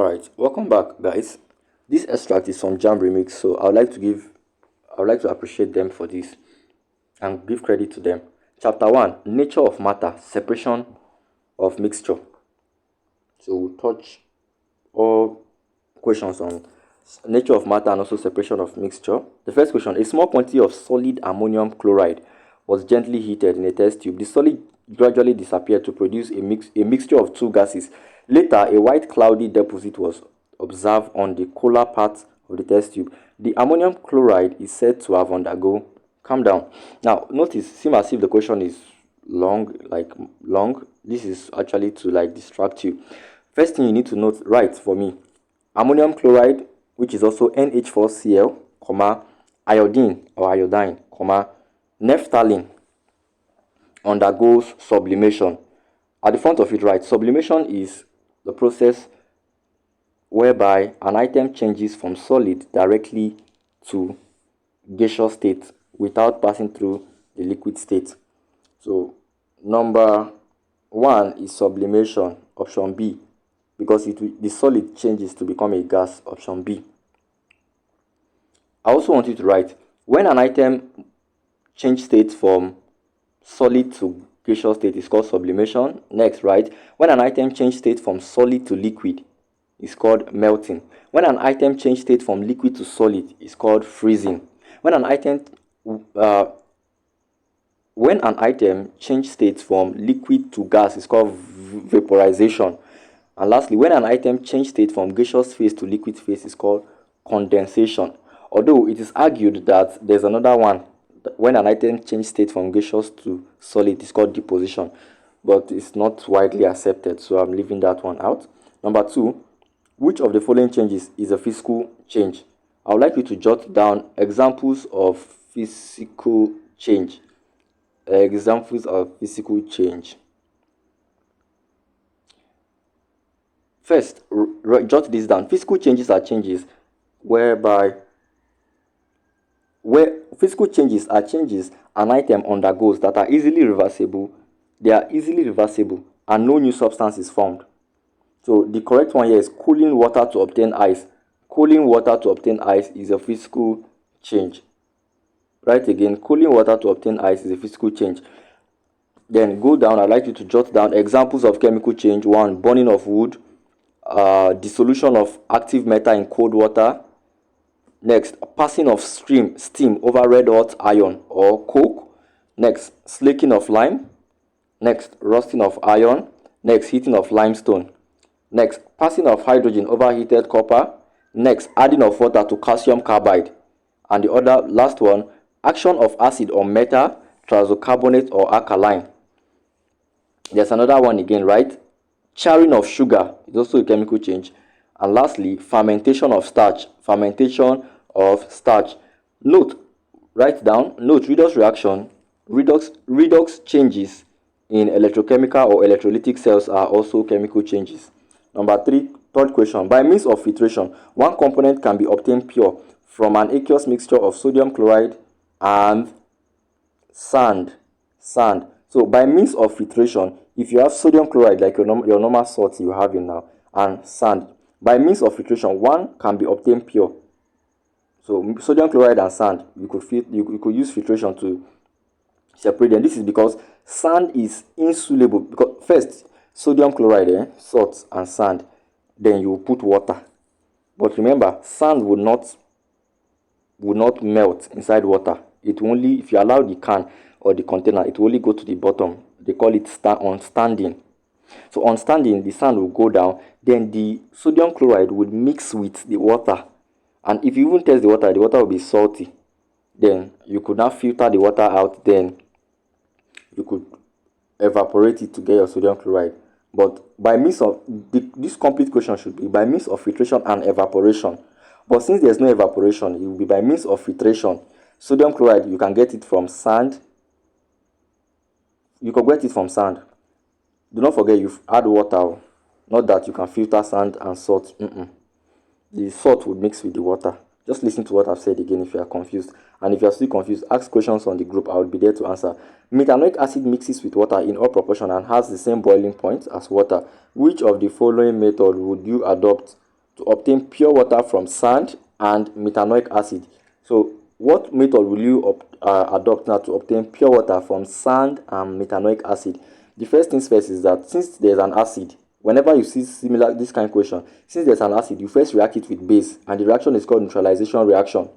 Alright, welcome back guys. This extract is from Jam Remix, so I would like to appreciate them for this and give credit to them. Chapter 1, Nature of Matter, Separation of Mixture. So we'll touch all questions on nature of matter and also separation of mixture. The first question: a small quantity of solid ammonium chloride was gently heated in a test tube. The solid gradually disappeared to produce a mixture of two gases. Later, a white cloudy deposit was observed on the collar part of the test tube. The ammonium chloride is said to have undergone. Calm down. Now, notice, seem as if the question is long. This is actually to distract you. First thing you need to note, right, for me, ammonium chloride, which is also NH4Cl, iodine or iodine, naphthalene, undergoes sublimation. At the front of it, right, sublimation is the process whereby an item changes from solid directly to gaseous state without passing through the liquid state. So number one is sublimation, option B, because the solid changes to become a gas, option B. I also want you to write, when an item change state from solid to gaseous state is called sublimation. Next, right, when an item change state from solid to liquid is called melting. When an item change state from liquid to solid is called freezing. When an item change state from liquid to gas is called vaporization. And lastly, when an item change state from gaseous phase to liquid phase is called condensation. Although it is argued that there's another one, when an item change state from gaseous to solid is called deposition, but it's not widely accepted, so I'm leaving that one out. Number two, which of the following changes is a physical change? I would like you to jot down examples of physical change. Examples of physical change. First, jot this down. Physical changes are changes where physical changes are changes an item undergoes that are easily reversible. They are easily reversible and no new substance is formed. So the correct one here is cooling water to obtain ice. Cooling water to obtain ice is a physical change. Right again, cooling water to obtain ice is a physical change. Then go down. I'd like you to jot down examples of chemical change. One, burning of wood, dissolution of active metal in cold water. Next, passing of steam over red hot iron or coke. Next, slaking of lime. Next, rusting of iron. Next, heating of limestone. Next, passing of hydrogen over heated copper. Next, adding of water to calcium carbide. And the other last one, action of acid on metal, triazocarbonate or alkaline. There's another one again, right? Charring of sugar is also a chemical change. And lastly, fermentation of starch. Fermentation of starch. Note, write down, note, redox reaction, redox changes in electrochemical or electrolytic cells are also chemical changes. Number three, third question. By means of filtration, one component can be obtained pure from an aqueous mixture of sodium chloride and sand. So by means of filtration, if you have sodium chloride like your normal salt you have in now and sand, by means of filtration, one can be obtained pure. So sodium chloride and sand, you could use filtration to separate them. This is because sand is insoluble. Because first, sodium chloride, salt and sand, then you put water. But remember, sand would not melt inside water. It will only, if you allow the can or the container, it will only go to the bottom. They call it on standing. So on standing, the sand will go down, then the sodium chloride would mix with the water. And if you even test the water will be salty. Then you could now filter the water out, then you could evaporate it to get your sodium chloride. But by means of, this complete question should be by means of filtration and evaporation. But since there's no evaporation, it will be by means of filtration. Sodium chloride, you can get it from sand. You can get it from sand. Do not forget you add water. Not that you can filter sand and salt. The salt would mix with the water. Just listen to what I've said again if you are confused. And if you are still confused, ask questions on the group. I will be there to answer. Methanoic acid mixes with water in all proportion and has the same boiling point as water. Which of the following method would you adopt to obtain pure water from sand and methanoic acid. So what method will you adopt now to obtain pure water from sand and methanoic acid? The first things first is that since there's an acid, whenever you see similar this kind of question, since there's an acid, you first react it with base, and the reaction is called neutralization reaction.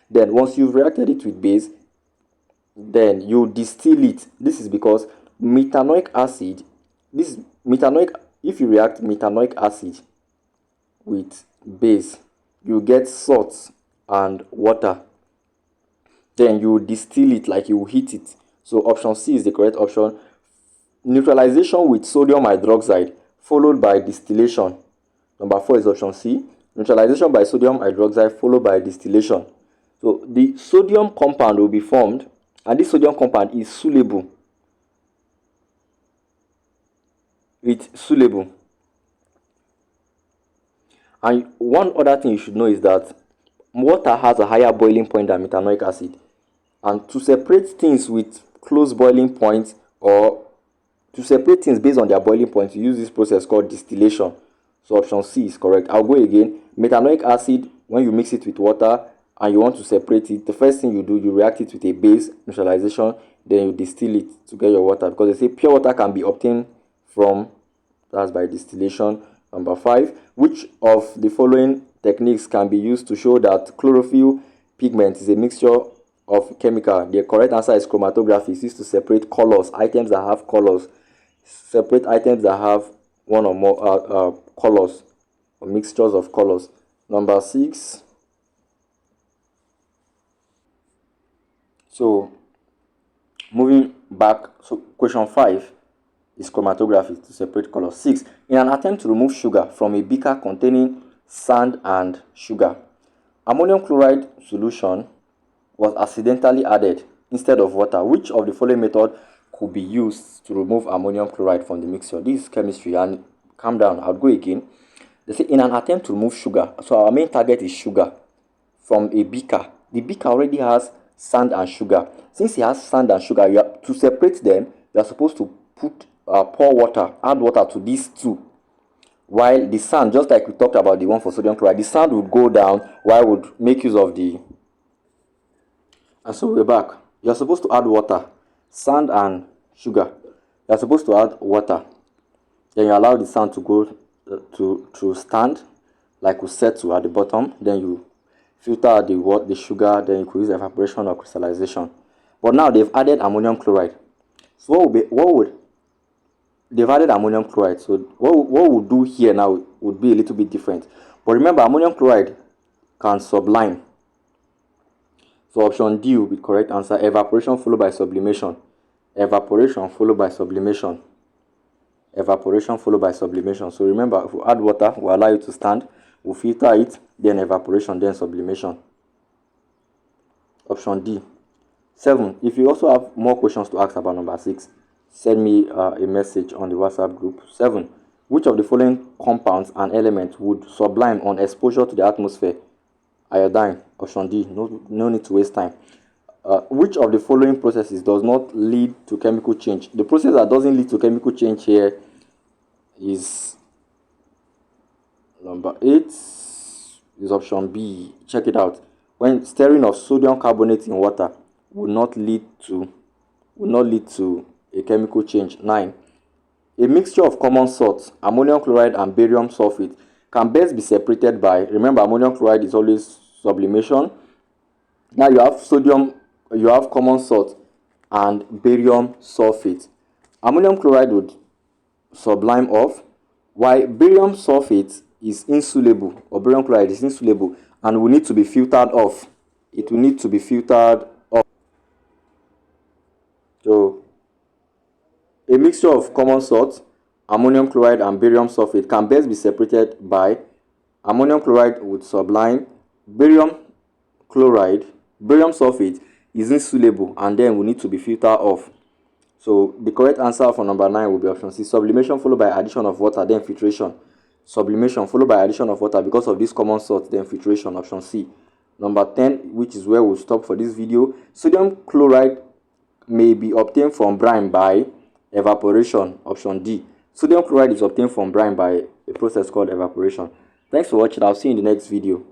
Then once you've reacted it with base, then you distill it. This is because methanoic acid, this methanoic, if you react methanoic acid with base, you get salts and water. Then you distill it, like you heat it. So option C is the correct option. Neutralization with sodium hydroxide followed by distillation. Number 4 is option C. Neutralization by sodium hydroxide followed by distillation. So the sodium compound will be formed, and this sodium compound is soluble. It's soluble. And one other thing you should know is that water has a higher boiling point than methanoic acid. And to separate things with close boiling points, or to separate things based on their boiling point, you use this process called distillation. So option C is correct. I'll go again. Methanoic acid, when you mix it with water and you want to separate it, the first thing you do, you react it with a base, neutralization, then you distill it to get your water, because they say pure water can be obtained from, that's by distillation. Number 5, which of the following techniques can be used to show that chlorophyll pigment is a mixture of chemical? The correct answer is chromatography. It's used to separate colors, items that have colors, separate items that have one or more colors or mixtures of colors. Number 6. So moving back, so question 5 is chromatography, to separate colors. 6. In an attempt to remove sugar from a beaker containing sand and sugar, ammonium chloride solution was accidentally added instead of water. Which of the following method could be used to remove ammonium chloride from the mixture? This is chemistry, and calm down, I'll go again. They say in an attempt to remove sugar, so our main target is sugar, from a beaker. The beaker already has sand and sugar. Since it has sand and sugar, you have to separate them. You are supposed to pour water, add water to these two, while the sand, just like we talked about the one for sodium chloride, the sand would go down while would make use of the. And so we're back. You're supposed to add water, sand and sugar. You're supposed to add water. Then you allow the sand to go to stand, like we said, to at the bottom. Then you filter the sugar. Then you could use evaporation or crystallization. But now they've added ammonium chloride. So they've added ammonium chloride. So what we'll do here now would be a little bit different. But remember, ammonium chloride can sublime. So option D will be correct answer. Evaporation followed by sublimation. Evaporation followed by sublimation. Evaporation followed by sublimation. So remember, if we add water, we'll allow it to stand. We'll filter it, then evaporation, then sublimation. Option D. 7. If you also have more questions to ask about number 6, send me a message on the WhatsApp group. 7. Which of the following compounds and elements would sublime on exposure to the atmosphere? Iodine. Option D. No need to waste time. Which of the following processes does not lead to chemical change? The process that doesn't lead to chemical change here is number 8. Is option B. Check it out. When stirring of sodium carbonate in water will not lead to a chemical change. 9. A mixture of common salts, ammonium chloride and barium sulfate, can best be separated by, remember, ammonium chloride is always sublimation. Now you have sodium, you have common salt and barium sulfate. Ammonium chloride would sublime off, while barium sulfate is insoluble, or barium chloride is insoluble, and will need to be filtered off. It will need to be filtered off. So a mixture of common salts, ammonium chloride and barium sulfate, can best be separated by ammonium chloride would sublime, barium sulfate is insoluble and then will need to be filtered off. So the correct answer for number 9 will be option C. Sublimation followed by addition of water, then filtration. Sublimation followed by addition of water because of this common salt, then filtration. Option C. Number 10, which is where we'll stop for this video. Sodium chloride may be obtained from brine by evaporation. Option D. Sodium chloride is obtained from brine by a process called evaporation. Thanks for watching. I'll see you in the next video.